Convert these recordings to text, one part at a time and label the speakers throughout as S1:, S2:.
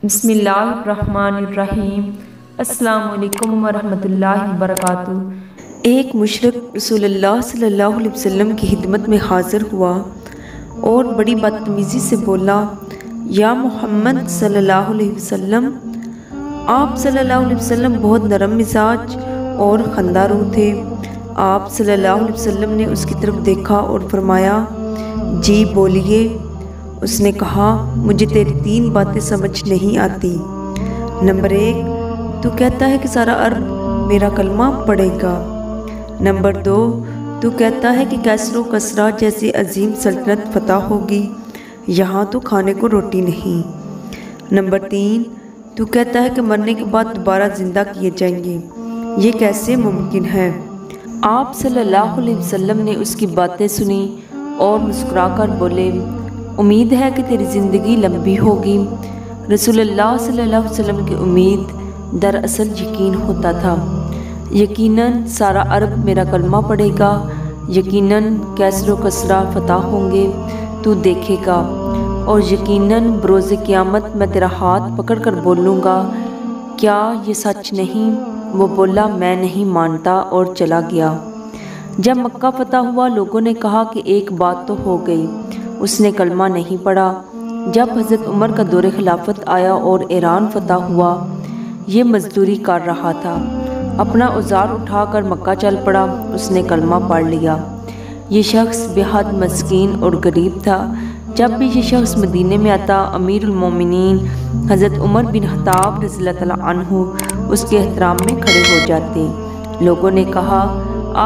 S1: بسم اللہ الرحمن الرحیم۔ السلام علیکم ورحمۃ اللہ وبرکاتہ۔
S2: ایک مشرک رسول اللہ صلی اللہ علیہ وسلم کی خدمت میں حاضر ہوا اور بڑی بدتمیزی سے بولا، یا محمد صلی اللہ علیہ وسلم۔ آپ صلی اللہ علیہ وسلم بہت نرم مزاج اور خندہ روح تھے۔ آپ صلی اللہ علیہ وسلم نے اس کی طرف دیکھا اور فرمایا، جی بولیے۔ اس نے کہا، مجھے تیری 3 باتیں سمجھ نہیں آتی۔ نمبر 1، تو کہتا ہے کہ سارا عرب میرا کلمہ پڑھے گا۔ نمبر 2، تو کہتا ہے کہ کیسر و کسرا جیسی عظیم سلطنت فتح ہوگی، یہاں تو کھانے کو روٹی نہیں۔ نمبر 3، تو کہتا ہے کہ مرنے کے بعد دوبارہ زندہ کیے جائیں گے، یہ کیسے ممکن ہے؟
S1: آپ صلی اللہ علیہ وسلم نے اس کی باتیں سنی اور مسکرا کر بولے، امید ہے کہ تیری زندگی لمبی ہوگی۔ رسول اللہ صلی اللہ علیہ وسلم کی امید دراصل یقین ہوتا تھا۔ یقیناً سارا عرب میرا کلمہ پڑھے گا، یقیناً کیسر و کسرا فتح ہوں گے، تو دیکھے گا، اور یقیناً بروز قیامت میں تیرا ہاتھ پکڑ کر بولوں گا، کیا یہ سچ نہیں؟ وہ بولا، میں نہیں مانتا، اور چلا گیا۔ جب مکہ فتح ہوا، لوگوں نے کہا کہ ایک بات تو ہو گئی، اس نے کلمہ نہیں پڑھا۔ جب حضرت عمر کا دور خلافت آیا اور ایران فتح ہوا، یہ مزدوری کر رہا تھا، اپنا اوزار اٹھا کر مکہ چل پڑا، اس نے کلمہ پڑھ لیا۔ یہ شخص بے حد مسکین اور غریب تھا۔ جب بھی یہ شخص مدینے میں آتا، امیر المومنین حضرت عمر بن خطاب رضی اللہ تعالیٰ عنہ اس کے احترام میں کھڑے ہو جاتے۔ لوگوں نے کہا،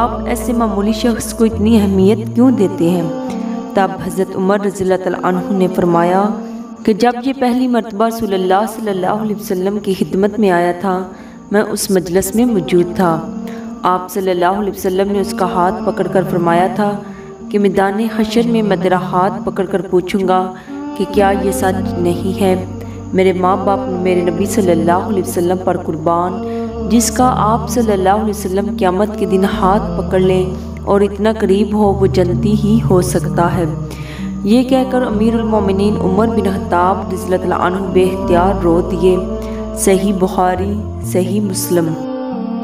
S1: آپ ایسے معمولی شخص کو اتنی اہمیت کیوں دیتے ہیں؟ تب حضرت عمر رضی اللہ تعالیٰ عنہ نے فرمایا کہ جب یہ پہلی مرتبہ رسول اللہ صلی اللہ علیہ وسلم کی خدمت میں آیا تھا، میں اس مجلس میں موجود تھا۔ آپ صلی اللہ علیہ وسلم نے اس کا ہاتھ پکڑ کر فرمایا تھا کہ میدان حشر میں میں تیرا ہاتھ پکڑ کر پوچھوں گا کہ کیا یہ سچ نہیں ہے؟ میرے ماں باپ میرے نبی صلی اللہ علیہ وسلم پر قربان، جس کا آپ صلی اللہ علیہ وسلم قیامت کے دن ہاتھ پکڑ لیں اور اتنا قریب ہو، وہ جنتی ہی ہو سکتا ہے۔ یہ کہہ کر امیر المومنین عمر بن خطاب رضی اللہ تعالیٰ عنہ بے اختیار رو دیے۔ صحیح بخاری، صحیح مسلم۔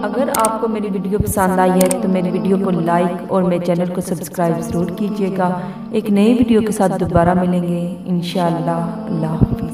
S1: اگر آپ کو میری ویڈیو پسند آئی ہے تو میری ویڈیو کو لائک اور میرے چینل کو سبسکرائب ضرور کیجئے گا۔ ایک نئی ویڈیو کے ساتھ دوبارہ ملیں گے انشاءاللہ۔ اللہ حافظ۔